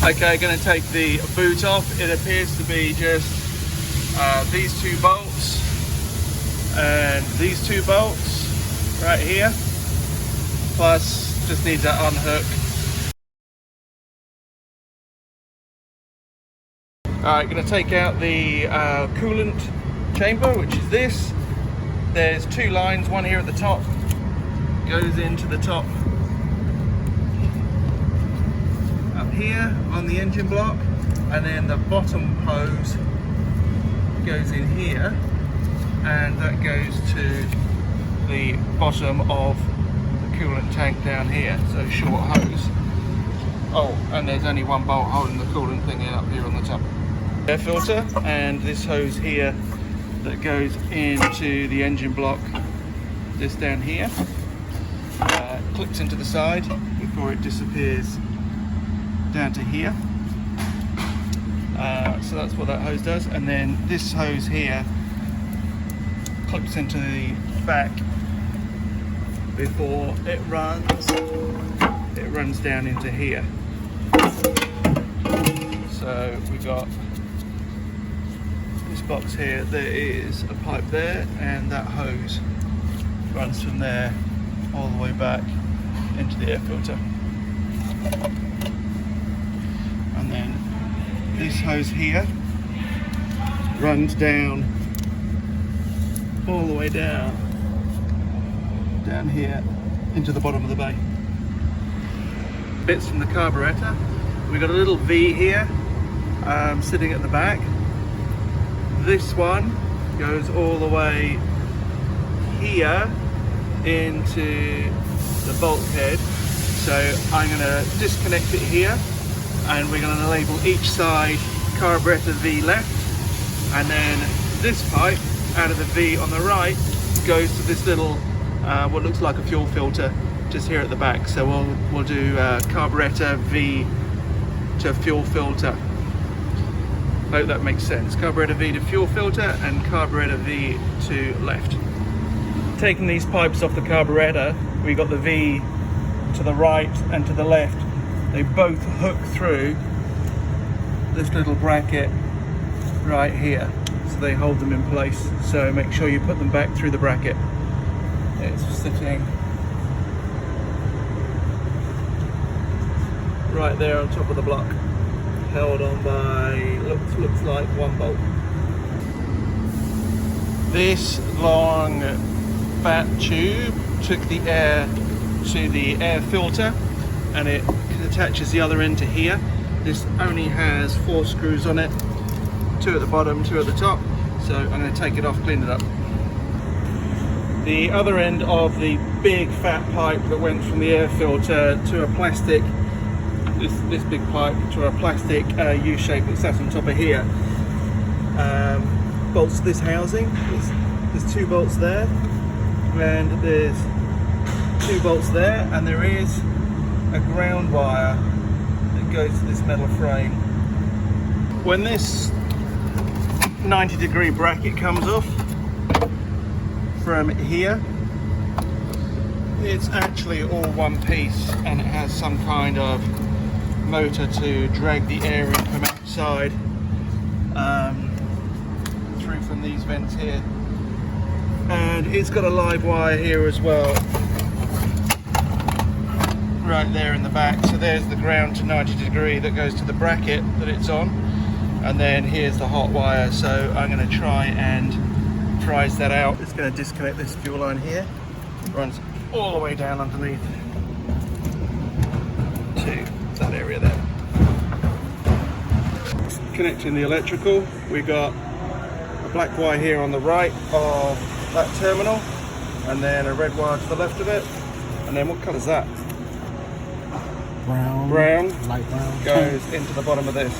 Okay, going to take the boot off. It appears to be just these two bolts and these two bolts right here, plus just needs that unhook. Alright, going to take out the coolant chamber, which is this. There's two lines, one here at the top, goes into the top up here on the engine block, and then the bottom hose goes in here, and that goes to the bottom of the coolant tank down here, so short hose. Oh, and there's only one bolt holding the coolant thing up here on the top. Air filter, and this hose here that goes into the engine block, this down here, clips into the side before it disappears down to here. So that's what that hose does, and then this hose here clips into the back before it runs down into here. So we got this box here, there is a pipe there, and that hose runs from there all the way back into the air filter. And then this hose here runs down all the way down here into the bottom of the bay. Bits from the carburetor. We've got a little V here sitting at the back. This one goes all the way here into the bulkhead. So I'm going to disconnect it here, and we're going to label each side carburetor V left, and then this pipe out of the V on the right goes to this little what looks like a fuel filter just here at the back. So we'll do carburetor V to fuel filter. Hope that makes sense. Carburetor V to fuel filter and carburetor V to left. Taking these pipes off the carburetor, we got the V to the right and to the left. They both hook through this little bracket right here, so they hold them in place. So make sure you put them back through the bracket. It's sitting right there on top of the block, held on by looks like one bolt. This long fat tube took the air to the air filter, and it attaches the other end to here. This only has 4 screws on it, 2 at the bottom, 2 at the top. So I'm going to take it off, clean it up. The other end of the big fat pipe that went from the air filter to a plastic, this big pipe to a plastic U shape that sat on top of here, bolts to this housing. There's 2 bolts there, and there's 2 bolts there, and there is a ground wire that goes to this metal frame. When this 90-degree bracket comes off from here, it's actually all one piece, and it has some kind of motor to drag the air in from outside through from these vents here, and it's got a live wire here as well right there in the back. So there's the ground to 90 degree that goes to the bracket that it's on, and then here's the hot wire. So I'm going to try and prize that out. It's going to disconnect this fuel line here, it runs all the way down underneath to that area there. Connecting the electrical, we got a black wire here on the right of that terminal, and then a red wire to the left of it, and then what colour is that? Brown, light brown, goes into the bottom of this.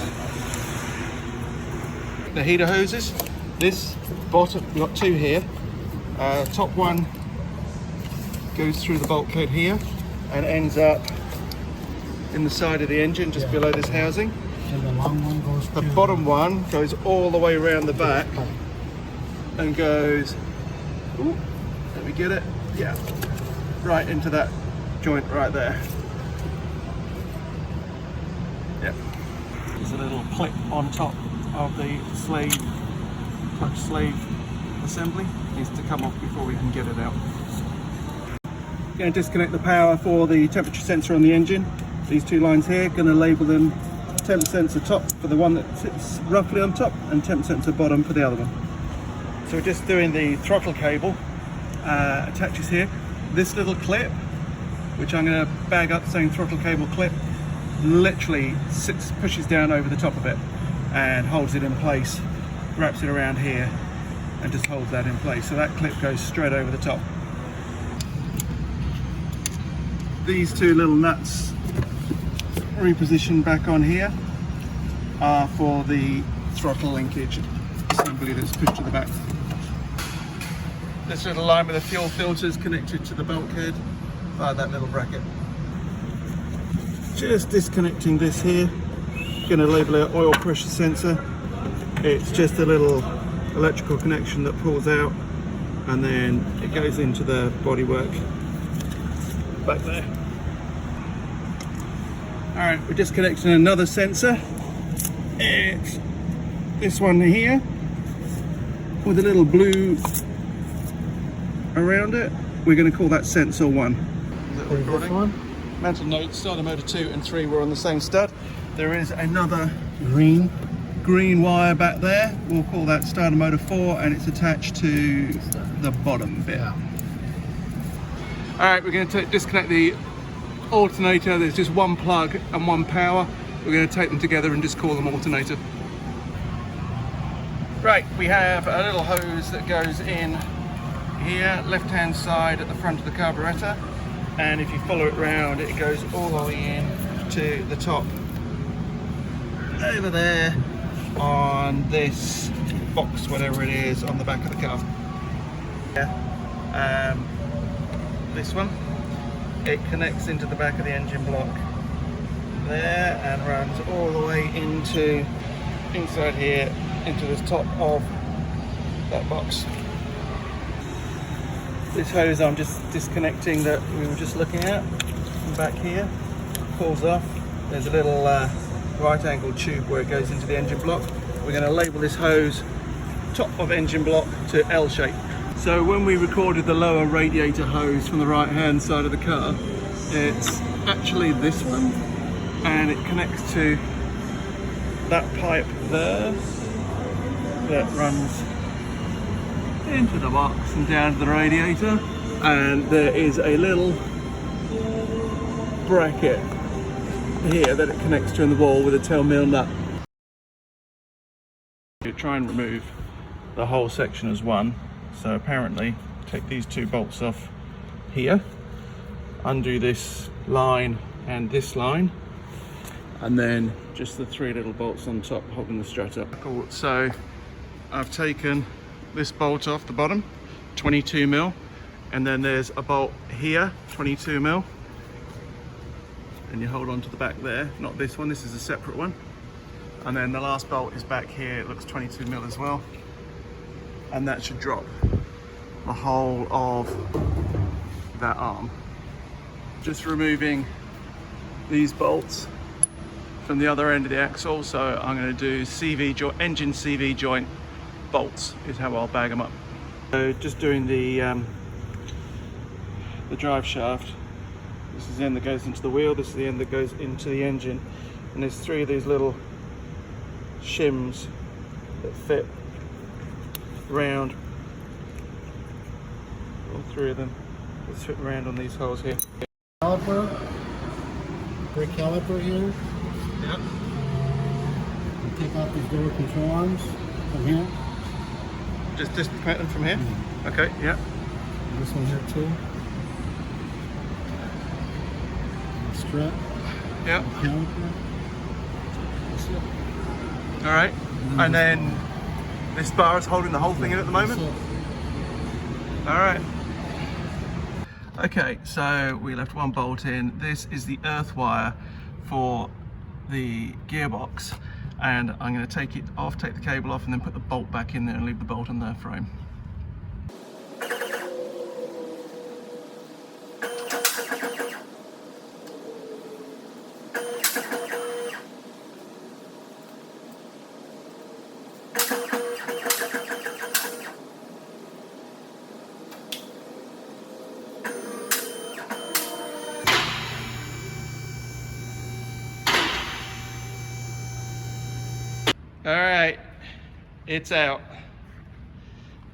The heater hoses, this bottom, we've got 2 here. Top one goes through the bulkhead here and ends up in the side of the engine just below this housing. And the long one goes The bottom one goes all the way around the back and goes, ooh, let me get it, yeah, right into that joint right there. Yeah. is a little clip on top of the clutch slave assembly. It needs to come off before we can get it out. Going to disconnect the power for the temperature sensor on the engine. These two lines here, going to label them temp sensor top for the one that sits roughly on top and temp sensor bottom for the other one. So we're just doing the throttle cable, attaches here. This little clip, which I'm going to bag up saying throttle cable clip, literally pushes down over the top of it and holds it in place, wraps it around here and just holds that in place. So that clip goes straight over the top. These two little nuts repositioned back on here are for the throttle linkage assembly that's pushed to the back. This little line with the fuel filter is connected to the bulkhead via that little bracket. Just disconnecting this here. Going to label it oil pressure sensor. It's just a little electrical connection that pulls out and then it goes into the bodywork back there. Alright, we're disconnecting another sensor. It's this one here with a little blue around it. We're going to call that sensor 1. Is that recording? One? Mental note, starter motor 2 and 3 were on the same stud. There is another green wire back there. We'll call that starter motor 4 and it's attached to the bottom bit. Alright, we're going to disconnect the alternator. There's just one plug and one power. We're going to take them together and just call them alternator. Right, we have a little hose that goes in here, left hand side at the front of the carburetor, and if you follow it round it goes all the way in to the top over there on this box, whatever it is, on the back of the car. This one, it connects into the back of the engine block there and runs all the way into inside here into the top of that box. This hose I'm just disconnecting that we were just looking at from back here, pulls off. There's a little right angle tube where it goes into the engine block. We're going to label this hose top of engine block to L shape. So when we recorded the lower radiator hose from the right hand side of the car, it's actually this one and it connects to that pipe there that runs into the box and down to the radiator, and there is a little bracket here that it connects to in the wall with a 10mm nut. You try and remove the whole section as one. So apparently take these two bolts off here, undo this line and this line, and then just the three little bolts on top holding the strut up. Cool. So I've taken this bolt off the bottom, 22mm, and then there's a bolt here, 22mm, and you hold on to the back there. Not this one, this is a separate one. And then the last bolt is back here, it looks 22mm as well. And that should drop the whole of that arm. Just removing these bolts from the other end of the axle, so I'm going to do engine CV joint bolts is how I'll bag them up. So just doing the drive shaft. This is the end that goes into the wheel, this is the end that goes into the engine, and there's three of these little shims that fit round, all three of them that fit around on these holes here. Caliper, brake caliper here. Yep. And take out these door control arms from here. Just disconnect them from here? Mm-hmm. Okay, yeah. And this one here too. The strut. Yeah. The caliper. That's it. All right. And then this bar is holding the whole thing in at the moment? All right. Okay, so we left one bolt in. This is the earth wire for the gearbox, and I'm going to take it off, take the cable off, and then put the bolt back in there and leave the bolt on their frame. All right, it's out.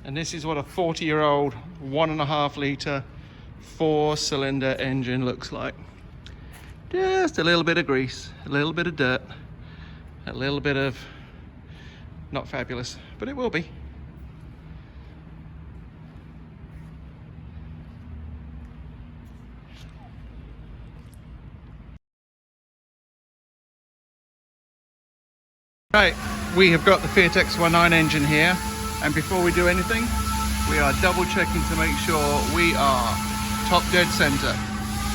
And this is what a 40-year-old 1.5 litre 4-cylinder engine looks like. Just a little bit of grease, a little bit of dirt, a little bit of not fabulous, but it will be. Right, we have got the Fiat X1 engine here, and before we do anything, we are double checking to make sure we are top dead center,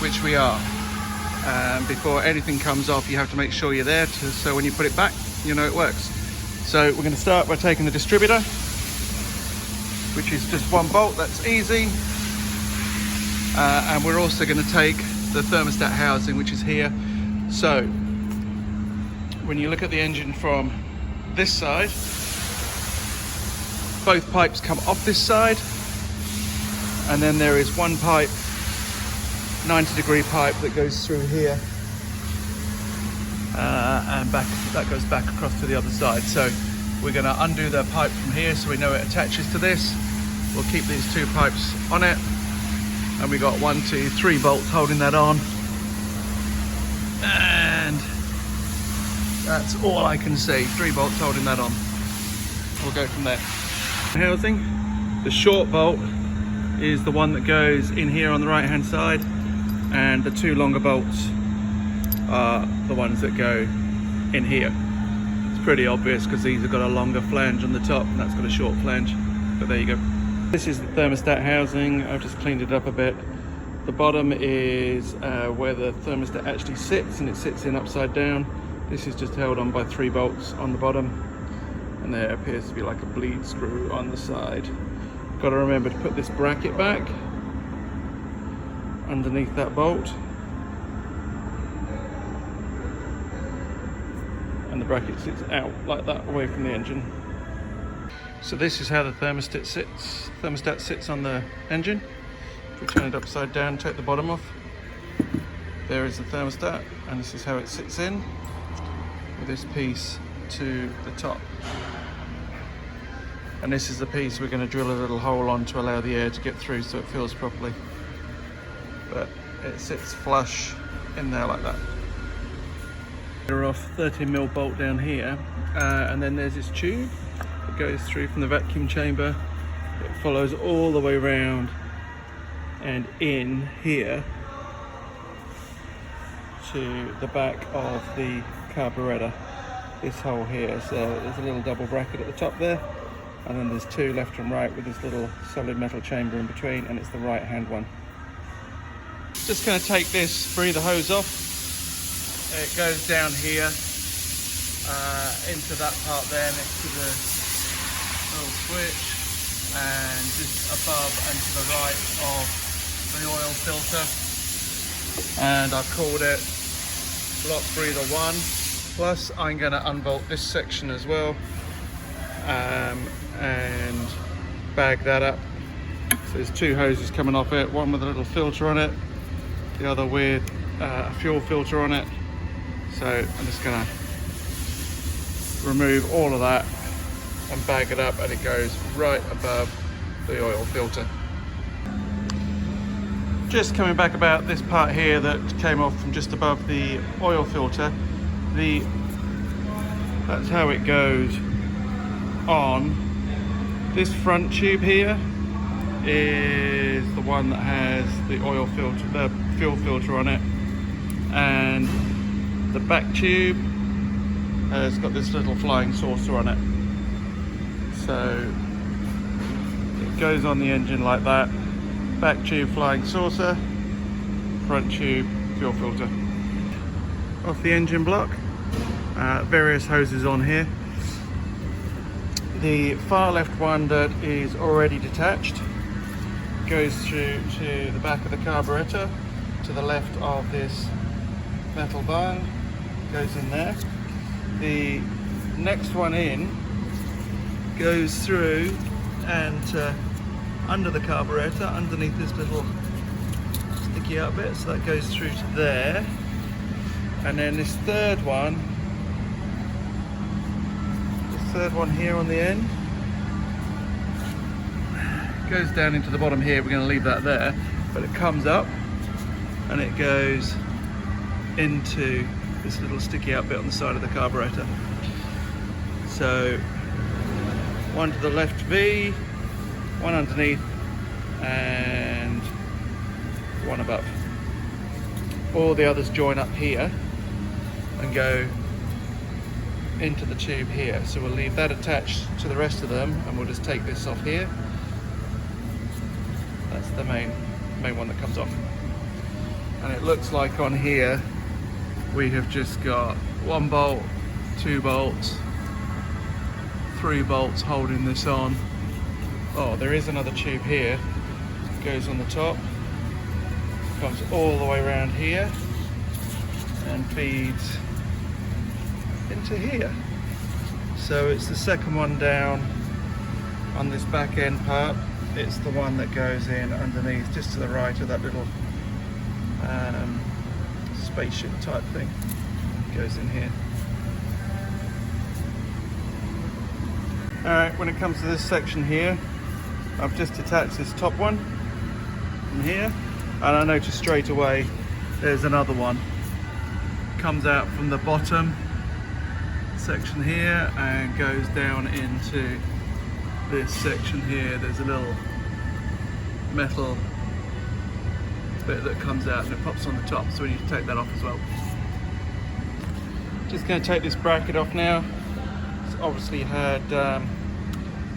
which we are. Before anything comes off, you have to make sure you're there, so when you put it back, you know it works. So we're going to start by taking the distributor, which is just one bolt, that's easy. And we're also going to take the thermostat housing, which is here. So when you look at the engine from this side, both pipes come off this side, and then there is one pipe, 90-degree pipe, that goes through here and back, that goes back across to the other side. So we're going to undo the pipe from here so we know it attaches to this. We'll keep these two pipes on it, and we got 1, 2, 3 bolts holding that on, and that's all I can see. 3 bolts holding that on. We'll go from there. Housing, the short bolt is the one that goes in here on the right hand side, and the 2 longer bolts are the ones that go in here. It's pretty obvious because these have got a longer flange on the top and that's got a short flange, but there you go. This is the thermostat housing. I've just cleaned it up a bit. The bottom is where the thermostat actually sits, and it sits in upside down. This is just held on by 3 bolts on the bottom, and there appears to be like a bleed screw on the side. Got to remember to put this bracket back underneath that bolt, and the bracket sits out like that away from the engine. So this is how the thermostat sits on the engine. If we turn it upside down, take the bottom off, there is the thermostat, and this is how it sits in with this piece to the top. And this is the piece we're going to drill a little hole on to allow the air to get through so it fills properly. But it sits flush in there like that. We're off 13mm bolt down here, and then there's this tube that goes through from the vacuum chamber. It follows all the way around and in here to the back of the carburetor. This hole here, so there's a little double bracket at the top there, and then there's 2 left and right with this little solid metal chamber in between, and it's the right hand one. Just going to take this breather hose off. It goes down here into that part there next to the little switch, and just above and to the right of the oil filter, and I've called it block breather 1. Plus I'm going to unbolt this section as well, and bag that up. So there's 2 hoses coming off it, one with a little filter on it, the other with a fuel filter on it. So I'm just going to remove all of that and bag it up, and it goes right above the oil filter. Just coming back about this part here that came off from just above the oil filter. That's how it goes on. This front tube here is the one that has the oil filter, the fuel filter on it, and the back tube has got this little flying saucer on it. So it goes on the engine like that. Back tube, flying saucer, front tube, fuel filter. Off the engine block, various hoses on here. The far left one that is already detached goes through to the back of the carburetor, to the left of this metal bung, goes in there. The next one in goes through and under the carburetor, underneath this little sticky out bit, so that goes through to there. And then this third one third one here on the end. Goes down into the bottom here. We're going to leave that there, but it comes up and it goes into this little sticky out bit on the side of the carburetor. So one to the left V, one underneath, and one above. All the others join up here and go into the tube here. So we'll leave that attached to the rest of them, and we'll just take this off here. That's the main one that comes off. And it looks like on here we have just got 1 bolt, 2 bolts, 3 bolts holding this on. Oh, there is another tube here. It goes on the top, comes all the way around here and feeds into here. So it's the second one down on this back end part. It's the one that goes in underneath, just to the right of that little spaceship type thing. Goes in here. Alright, when it comes to this section here, I've just attached this top one from here, and I noticed straight away there's another one. Comes out from the bottom section here and goes down into this section here. There's a little metal bit that comes out and it pops on the top, so we need to take that off as well. Just going to take this bracket off now. It's obviously had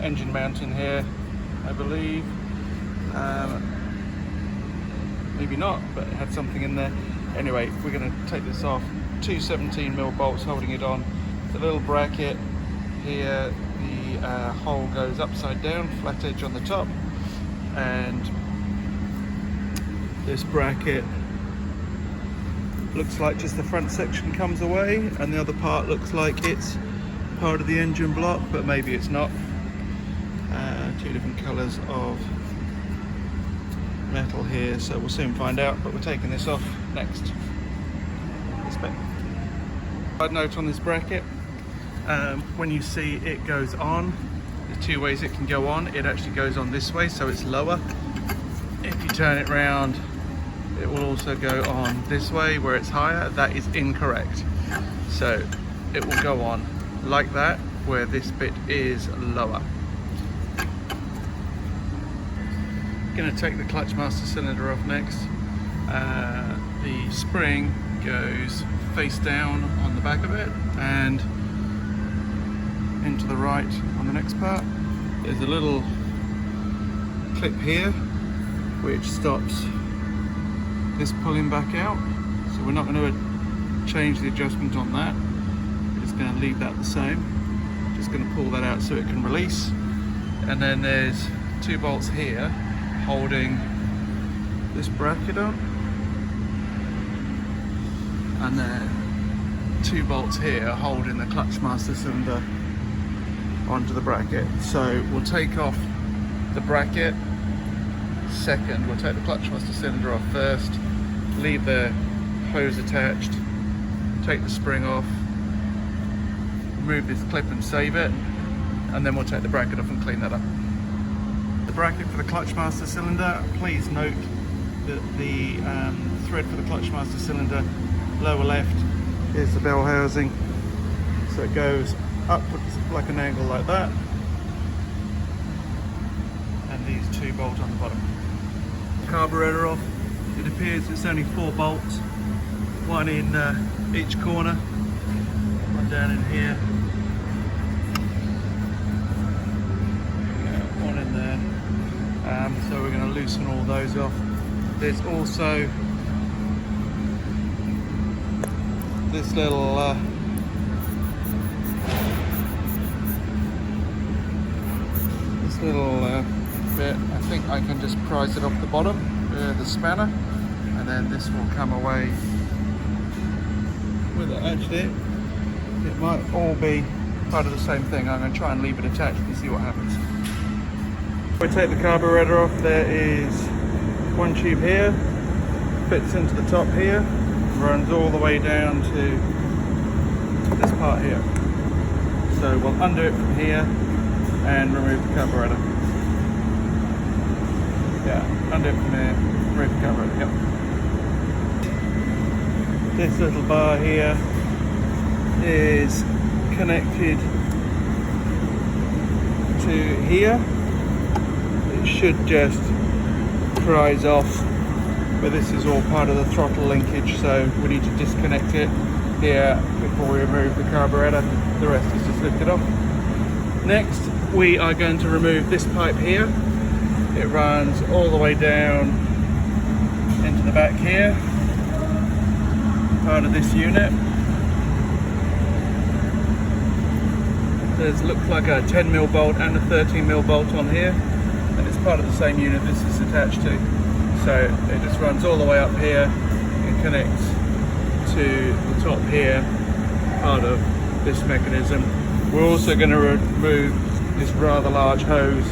engine mount in here, I believe. Maybe not, but it had something in there. Anyway, we're going to take this off. 2 17mm bolts holding it on. The little bracket here, the hole goes upside down, flat edge on the top, and this bracket looks like just the front section comes away, and the other part looks like it's part of the engine block, but maybe it's not. 2 different colours of metal here, so we'll soon find out, but we're taking this off next. This bit. Side note on this bracket, when you see it goes on, there's 2 ways it can go on. It actually goes on this way, so it's lower. If you turn it round, it will also go on this way where it's higher. That is incorrect. So it will go on like that, where this bit is lower. Going to take the clutch master cylinder off next. The spring goes face down on the back of it and into the right on the next part. There's a little clip here which stops this pulling back out, so we're not going to change the adjustment on that. We're just going to leave that the same. Just going to pull that out so it can release. And then there's 2 bolts here holding this bracket on, and then 2 bolts here holding the clutch master cylinder onto the bracket. So we'll take off the bracket second. We'll take the clutch master cylinder off first, leave the hose attached, take the spring off, remove this clip and save it, and then we'll take the bracket off and clean that up. The bracket for the clutch master cylinder, please note that the thread for the clutch master cylinder, lower left, is the bell housing, so it goes up like an angle like that, and these 2 bolts on the bottom. Carburetor off. It appears it's only 4 bolts, 1 in each corner, 1 down in here, 1 in there. So we're going to loosen all those off. There's also this little bit. I think I can just prise it off the bottom with the spanner, and then this will come away with it. Actually, it might all be part of the same thing. I'm going to try and leave it attached and see what happens. If I take the carburetor off, there is 1 tube here, fits into the top here, runs all the way down to this part here. So we'll undo it from here and remove the carburetor. Yeah, undo it from there, remove the carburetor, yep. This little bar here is connected to here. It should just prise off, but this is all part of the throttle linkage, so we need to disconnect it here before we remove the carburetor. The rest is just lifted off. Next, we are going to remove this pipe here. It runs all the way down into the back here, part of this unit. There's looks like a 10mm bolt and a 13mm bolt on here, and it's part of the same unit this is attached to. So it just runs all the way up here and connects to the top here, part of this mechanism. We're also going to remove this rather large hose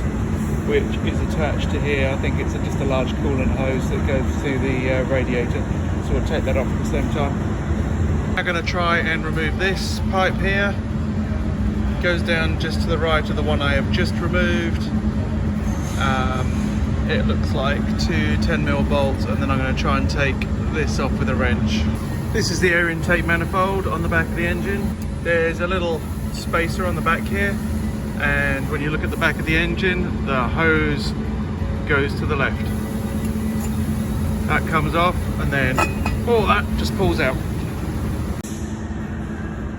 which is attached to here. I think it's just a large coolant hose that goes to the radiator, so we'll take that off at the same time. I'm going to try and remove this pipe here. It goes down just to the right of the one I have just removed. It looks like two 10mm bolts, and then I'm going to try and take this off with a wrench. This is the air intake manifold on the back of the engine. There's a little spacer on the back here, and when you look at the back of the engine, the hose goes to the left. That comes off, and then all that just pulls out.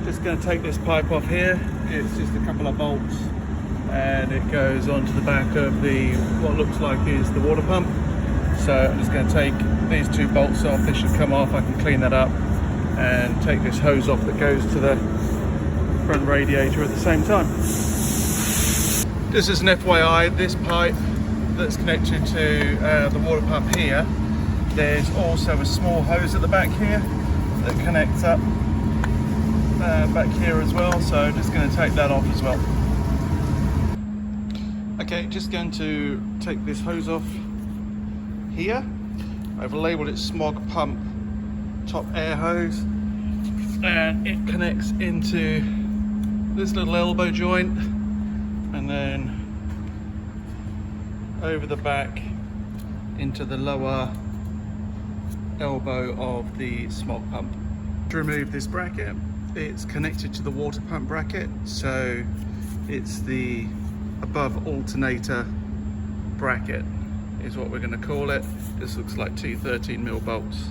Just going to take this pipe off here. It's just a couple of bolts, and it goes onto the back of the what looks like is the water pump. So I'm just going to take these two bolts off. They should come off. I can clean that up and take this hose off that goes to the front radiator at the same time. This is an FYI, this pipe that's connected to the water pump here, there's also a small hose at the back here that connects up back here as well, so I'm just going to take that off as well. Okay, just going to take this hose off here. I've labelled it smog pump top air hose, and it connects into this little elbow joint and then over the back into the lower elbow of the smog pump. To remove this bracket, it's connected to the water pump bracket, so it's the above alternator bracket is what we're going to call it. This looks like two 13mm bolts.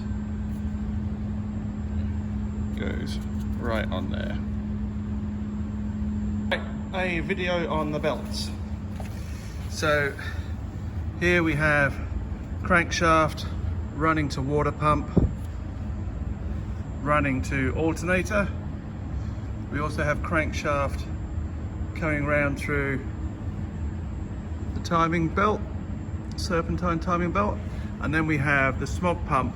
Goes right on there. A video on the belts. So here we have crankshaft running to water pump, running to alternator. We also have crankshaft coming around through the timing belt, serpentine timing belt, and then we have the smog pump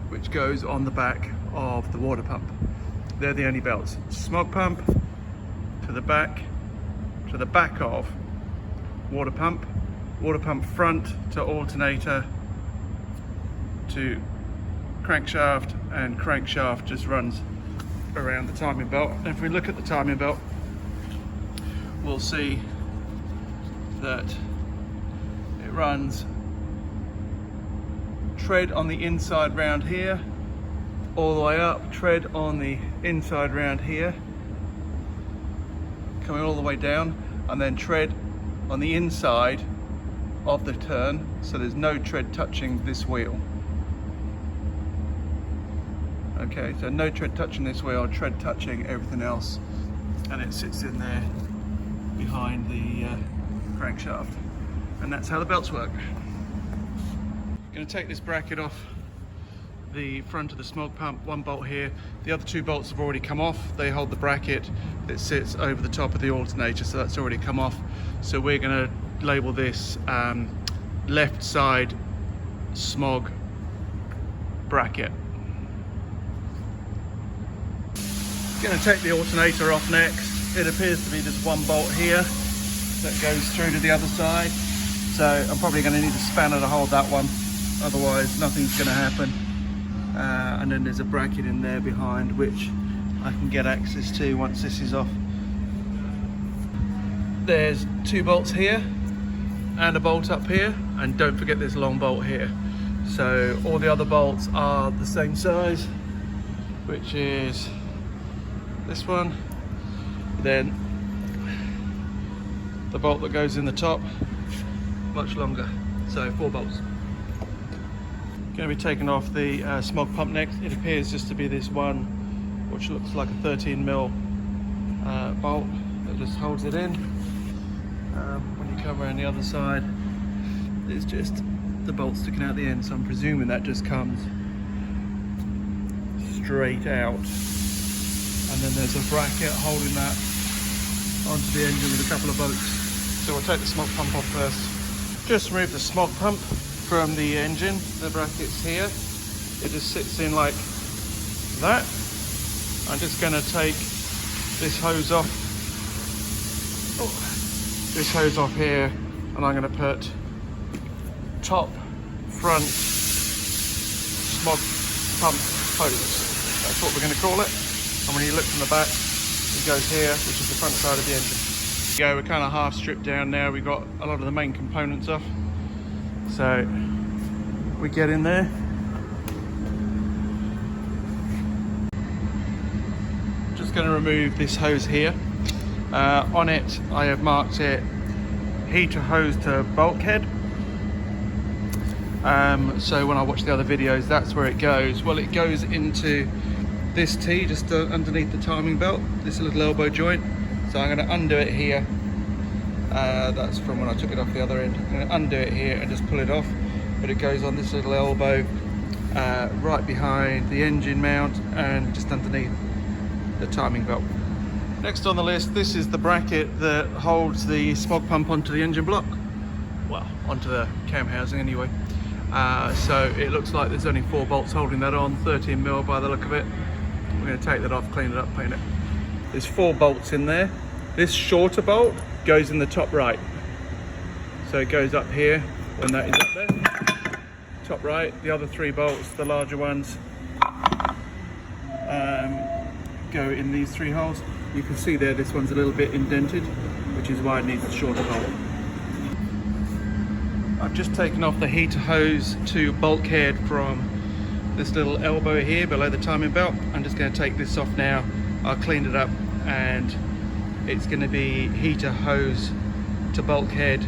which goes on the back of the water pump. They're the only belts. Smog pump to the back of water pump front to alternator to crankshaft, and crankshaft just runs around the timing belt. And if we look at the timing belt, we'll see that it runs tread on the inside round here, all the way up, tread on the inside round here, coming all the way down, and then tread on the inside of the turn, so there's no tread touching this wheel. Okay, so no tread touching this wheel, tread touching everything else, and it sits in there behind the crankshaft. And that's how the belts work. I'm going to take this bracket off the front of the smog pump, one bolt here. The other two bolts have already come off. They hold the bracket that sits over the top of the alternator, so that's already come off. So we're going to label this left side smog bracket. Going to take the alternator off next. It appears to be just one bolt here that goes through to the other side, so I'm probably going to need a spanner to hold that one, otherwise nothing's going to happen. And then there's a bracket in there behind which I can get access to once this is off. there's 2 bolts here and a bolt up here, and don't forget this long bolt here. So all the other bolts are the same size, which is this one, then the bolt that goes in the top, much longer, so 4 bolts. Going to be taking off the smog pump next. It appears just to be this one, which looks like a 13mm bolt that just holds it in. When you come around the other side, it's just the bolt sticking out the end, so I'm presuming that just comes straight out. And then there's a bracket holding that onto the engine with a couple of bolts. So we'll take the smog pump off first. Just remove the smog pump from the engine. The bracket's here. It just sits in like that. I'm just going to take this hose off. This hose off here, and I'm going to put top front smog pump hose. That's what we're going to call it. And when you look from the back, it goes here, which is the front side of the engine. We're kind of half stripped down now. We've got a lot of the main components off. So we get in there. Just going to remove this hose here. On it, I have marked it heater hose to bulkhead. So when I watch the other videos, that's where it goes. Well, it goes into this T just underneath the timing belt, this little elbow joint. So I'm going to undo it here. That's from when I took it off the other end. I'm going to undo it here and just pull it off. But it goes on this little elbow right behind the engine mount and just underneath the timing belt. Next on the list, this is the bracket that holds the smog pump onto the engine block. Well, onto the cam housing anyway. So it looks like there's only 4 bolts holding that on, 13mm by the look of it. We're going to take that off, clean it up, paint it. There's 4 bolts in there. This shorter bolt goes in the top right. So it goes up here when that is up there. Top right. The other 3 bolts, the larger ones, go in these 3 holes. You can see there, this one's a little bit indented, which is why it needs a shorter bolt. I've just taken off the heater hose to bulkhead from this little elbow here below the timing belt. I'm just going to take this off now. I'll clean it up, and it's going to be heater hose to bulkhead,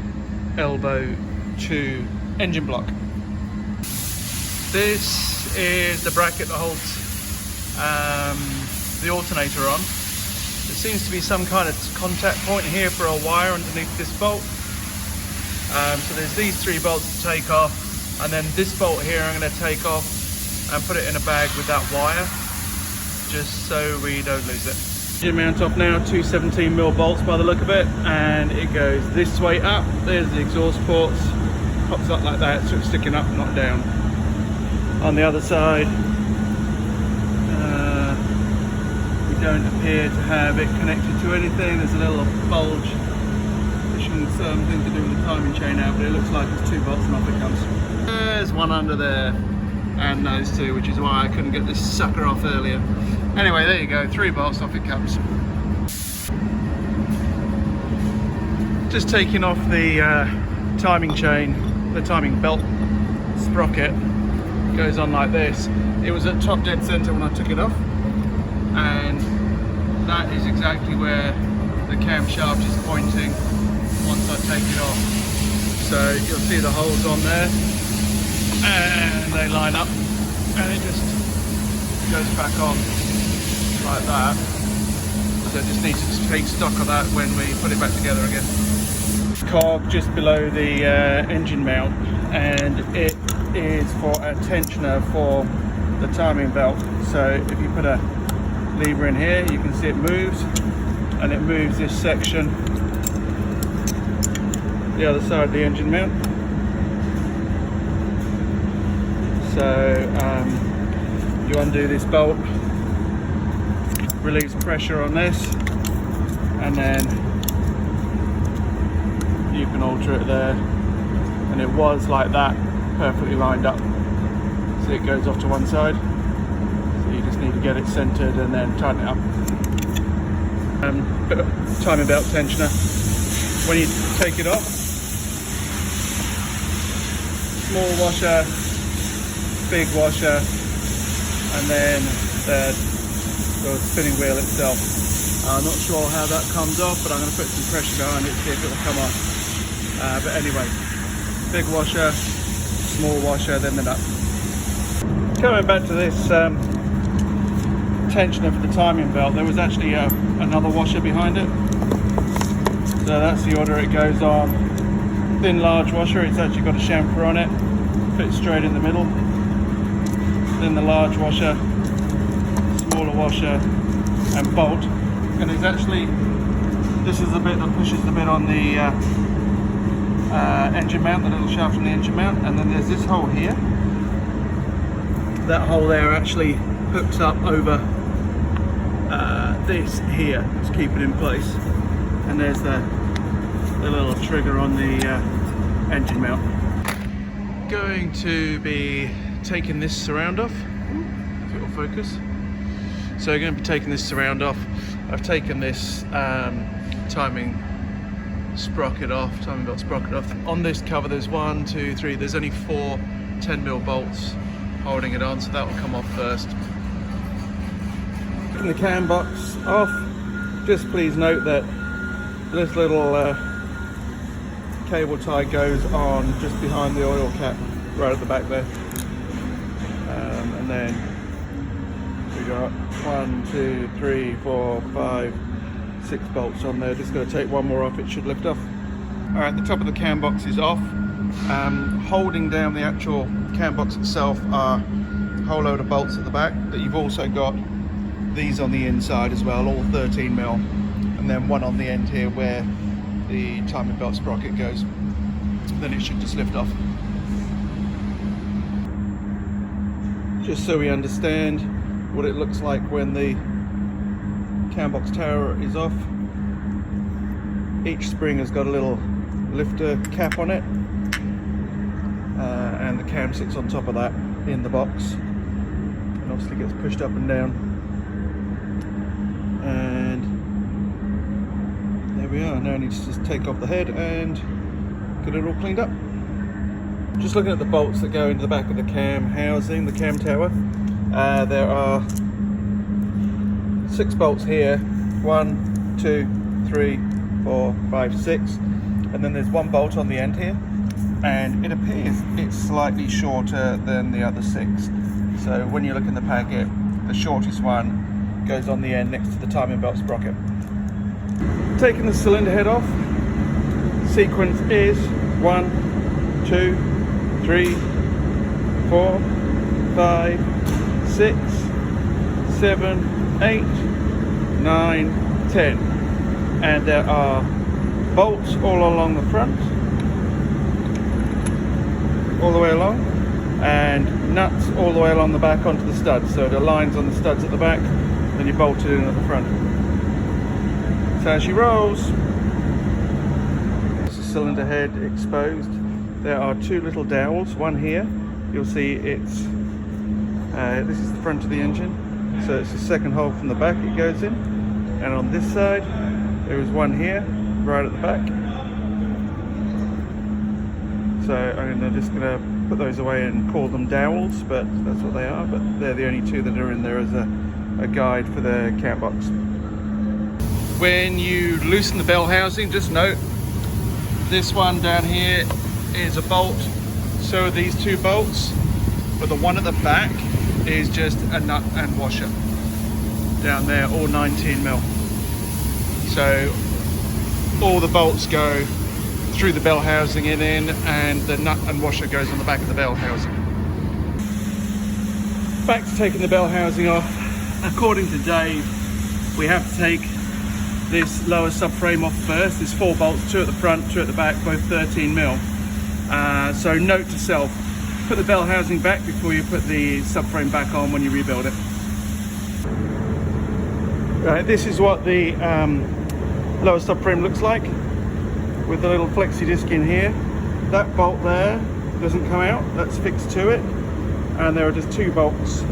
elbow to engine block. This is the bracket that holds the alternator on. There seems to be some kind of contact point here for a wire underneath this bolt. So there's these 3 bolts to take off, and then this bolt here I'm going to take off and put it in a bag with that wire, just so we don't lose it. Engine mount off now, 2 17mm bolts by the look of it, and it goes this way up. There's the exhaust ports, pops up like that, so it's sticking up, not down. On the other side, we don't appear to have it connected to anything. There's a little bulge pushing something to do with the timing chain out, but it looks like it's 2 bolts and off it comes. There's one under there, and those 2, which is why I couldn't get this sucker off earlier. Anyway, there you go, 3 bolts, off it comes. Just taking off the timing chain, the timing belt sprocket. Goes on like this. It was at top dead center when I took it off, and that is exactly where the camshaft is pointing once I take it off. So you'll see the holes on there, and they line up, and it just goes back on like that. So just need to take stock of that when we put it back together again. Carb just below the engine mount, and it is for a tensioner for the timing belt. So if you put a lever in here, you can see it moves, and it moves this section the other side of the engine mount. So you undo this bolt, release pressure on this, and then you can alter it there, and it was like that, perfectly lined up, so it goes off to one side. So you just need to get it centered and then tighten it up. Timing belt tensioner. when you take it off. Small washer, big washer, and then the spinning wheel itself. I'm not sure how that comes off, but I'm going to put some pressure behind it to see if it'll come off. But anyway, big washer, small washer, then the nut. Coming back to this tensioner for the timing belt, there was actually another washer behind it. So that's the order it goes on. Thin large washer, it's actually got a chamfer on it, fits straight in the middle. Then the large washer, smaller washer, and bolt. And it's actually, this is the bit that pushes the bit on the engine mount, the little shaft on the engine mount. And then there's this hole here. That hole there actually hooks up over this here to keep it in place. And there's the little trigger on the engine mount. Going to be taking this surround off, if it will focus. So we're going to be taking this surround off. I've taken this timing sprocket off, timing belt sprocket off. On this cover there's 1, 2, 3, there's only 4 10mm bolts holding it on, so that will come off first. Taking the cam box off, just please note that this little cable tie goes on just behind the oil cap, right at the back there. And then we got 1, 2, 3, 4, 5, 6 bolts on there. Just going to take one more off, it should lift off. Alright, the top of the cam box is off. Holding down the actual cam box itself are a whole load of bolts at the back, but you've also got these on the inside as well, all 13mm, and then one on the end here where the timing belt sprocket goes. Then it should just lift off. Just so we understand what it looks like when the cam box tower is off. Each spring has got a little lifter cap on it, and the cam sits on top of that in the box, and obviously gets pushed up and down. And there we are. Now I need to just take off the head and get it all cleaned up. Just looking at the bolts that go into the back of the cam housing, the cam tower. There are 6 bolts here. 1, 2, 3, 4, 5, 6. And then there's 1 bolt on the end here. And it appears it's slightly shorter than the other 6. So when you look in the packet, the shortest one goes on the end next to the timing belt sprocket. Taking the cylinder head off, sequence is 1, 2, 3, 4, 5, 6, 7, 8, 9, 10. And there are bolts all along the front, all the way along, and nuts all the way along the back onto the studs. So the lines on the studs at the back, then you bolt it in at the front. So as she rolls, it's the cylinder head exposed. There are 2 little dowels, one here. You'll see it's, this is the front of the engine. So it's the second hole from the back it goes in. And on this side, there is one here, right at the back. So I'm just going to put those away and call them dowels, but that's what they are. But they're the only 2 that are in there as a guide for the cam box. When you loosen the bell housing, just note this one down here is a bolt, so are these 2 bolts, but the one at the back is just a nut and washer down there, all 19mm. So all the bolts go through the bell housing and in, and the nut and washer goes on the back of the bell housing. Back to taking the bell housing off. According to Dave, we have to take this lower subframe off first. There's 4 bolts, 2 at the front, 2 at the back, both 13mm. So note to self, put the bell housing back before you put the subframe back on when you rebuild it. Right, this is what the lower subframe looks like, with the little flexi disc in here. That bolt there doesn't come out, that's fixed to it, and there are just 2 bolts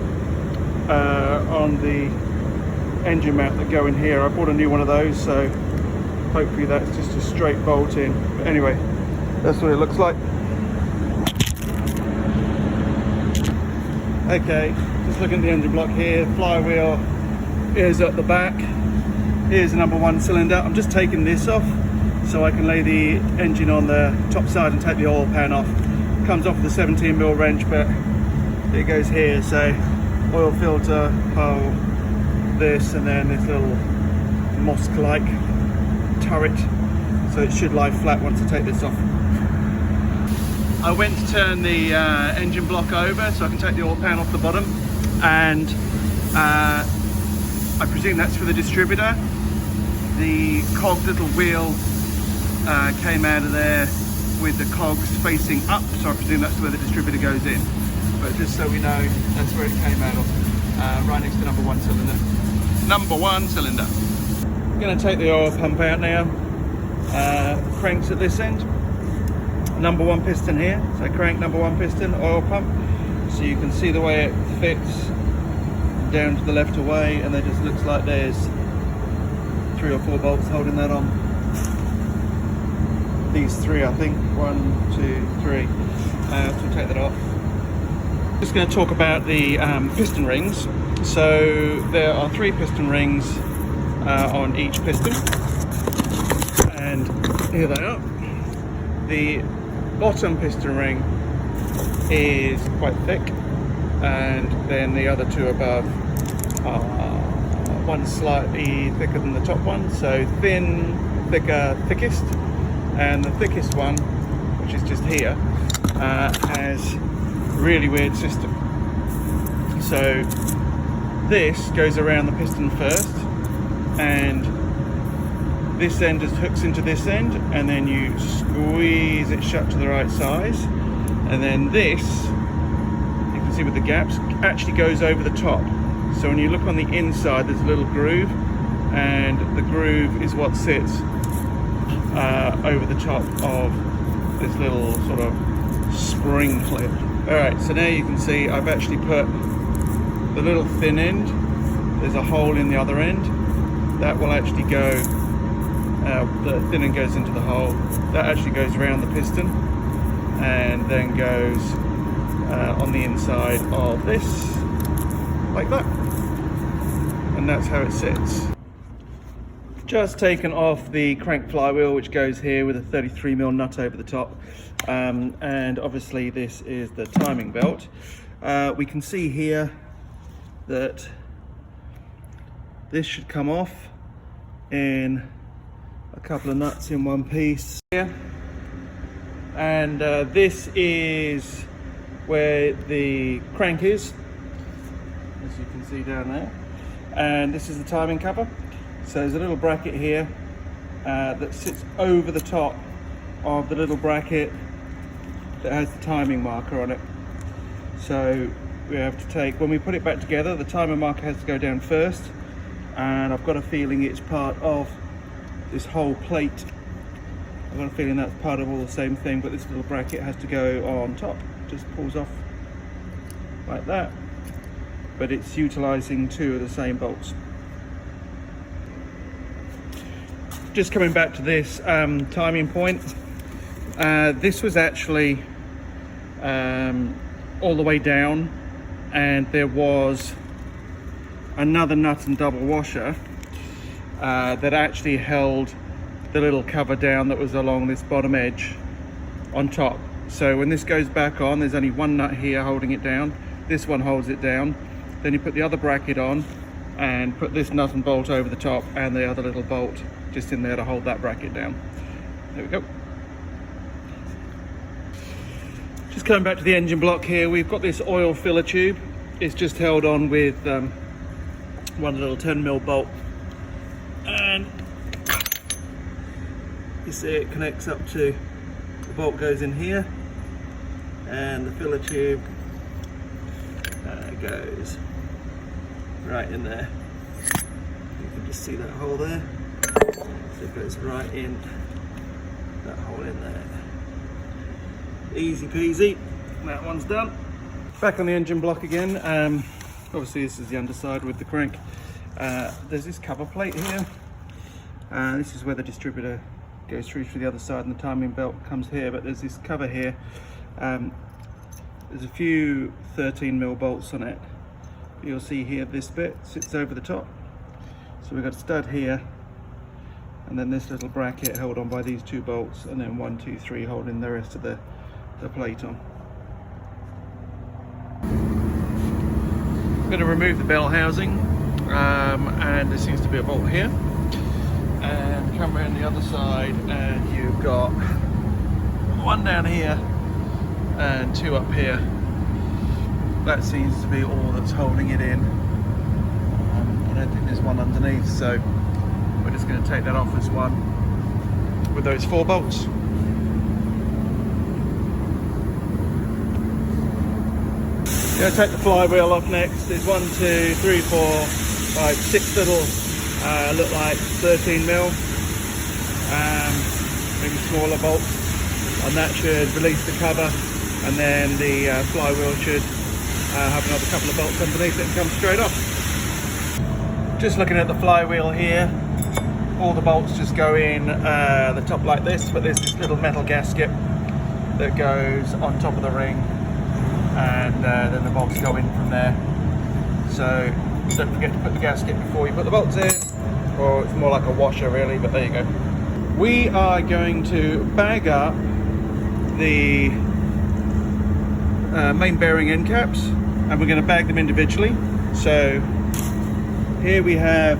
on the engine mount that go in here. I bought a new one of those, so Hopefully that's just a straight bolt in. But anyway, that's what it looks like. Okay, just looking at the engine block here. Flywheel is at the back. Here's the number 1 cylinder. I'm just taking this off so I can lay the engine on the top side and take the oil pan off. Comes off with a 17mm wrench, but it goes here. So oil filter, hole, this, and then this little mosque-like turret. So it should lie flat once I take this off. I went to turn the engine block over so I can take the oil pan off the bottom, and I presume that's for the distributor. The cog little wheel came out of there with the cogs facing up, so I presume that's where the distributor goes in. But just so we know, that's where it came out of, right next to number 1 cylinder. Number 1 cylinder. I'm going to take the oil pump out now. Cranks at this end. Number 1 piston here, so crank number 1 piston, oil pump. So you can see the way it fits down to the left away, and it just looks like there's 3 or 4 bolts holding that on. These 3, I think. 1, 2, 3. So take that off. Just going to talk about the piston rings. So there are 3 piston rings on each piston, and here they are. The bottom piston ring is quite thick, and then the other 2 above are one slightly thicker than the top one, so thin, thicker, thickest, and the thickest one, which is just here, has a really weird system. So this goes around the piston first, and this end just hooks into this end, and then you squeeze it shut to the right size, and then this, you can see with the gaps, actually goes over the top. So when you look on the inside, there's a little groove, and the groove is what sits over the top of this little sort of spring clip. Alright, so now you can see I've actually put the little thin end, there's a hole in the other end, that will actually go, the thin end goes into the hole, that actually goes around the piston, and then goes on the inside of this, like that. And that's how it sits. Just taken off the crank flywheel, which goes here with a 33mm nut over the top, and obviously this is the timing belt. We can see here that this should come off in a couple of nuts in one piece here, and this is where the crank is, as you can see down there, and this is the timing cover. So there's a little bracket here that sits over the top of the little bracket that has the timing marker on it. So we have to take, when we put it back together, the timer marker has to go down first, and I've got a feeling it's part of this whole plate. I've got a feeling that's part of all the same thing, but this little bracket has to go on top. Just pulls off like that, but it's utilizing 2 of the same bolts. Just coming back to this timing point, this was actually all the way down, and there was another nut and double washer that actually held the little cover down that was along this bottom edge on top. So when this goes back on, there's only one nut here holding it down. This one holds it down. Then you put the other bracket on and put this nut and bolt over the top, and the other little bolt just in there to hold that bracket down. There we go. Just coming back to the engine block here, we've got this oil filler tube. It's just held on with one little 10mm bolt, and you see it connects up to, the bolt goes in here, and the filler tube goes right in there. You can just see that hole there. So it goes right in that hole in there. Easy peasy. That one's done. Back on the engine block again. Obviously this is the underside with the crank. There's this cover plate here. This is where the distributor goes through to the other side, and the timing belt comes here, but there's this cover here. There's a few 13mm bolts on it. You'll see here this bit sits over the top. So we've got a stud here, and then this little bracket held on by these 2 bolts, and then 1, 2, 3 holding the rest of the plate on. I'm going to remove the bell housing, and there seems to be a bolt here. And come around the other side, and you've got 1 down here and 2 up here. That seems to be all that's holding it in. I don't think there's one underneath, so we're just going to take that off as one with those 4 bolts. Going to take the flywheel off next. There's 1, 2, 3, 4, 5, 6 little look like 13mm, maybe smaller bolts, and that should release the cover, and then the flywheel should have another couple of bolts underneath it and come straight off. Just looking at the flywheel here, all the bolts just go in the top like this, but there's this little metal gasket that goes on top of the ring, and then the bolts go in from there. So don't forget to put the gasket before you put the bolts in, or it's more like a washer really, but there you go. We are going to bag up the main bearing end caps, and we're going to bag them individually. So here we have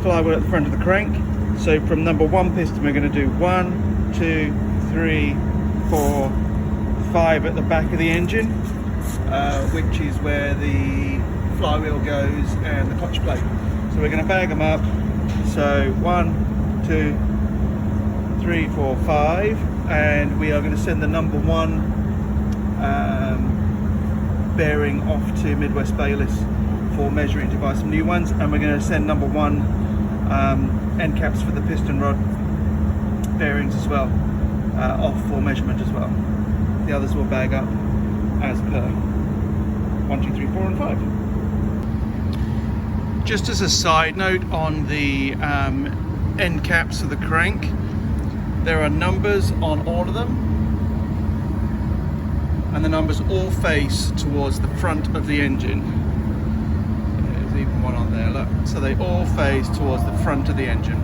flywheel at the front of the crank. So from number 1 piston we're going to do 1, 2, 3, 4, 5 at the back of the engine, which is where the flywheel goes and the clutch plate. So we're going to bag them up. So 1, 2, 3, 4, 5, and we are going to send the number 1 bearing off to Midwest Bayliss for measuring to buy some new ones, and we're going to send number 1 end caps for the piston rod bearings as well off for measurement as well. The others will bag up as per 1, 2, 3, 4 and 5. Just as a side note on the end caps of the crank, there are numbers on all of them, and the numbers all face towards the front of the engine. There's even one on there, look. So they all face towards the front of the engine.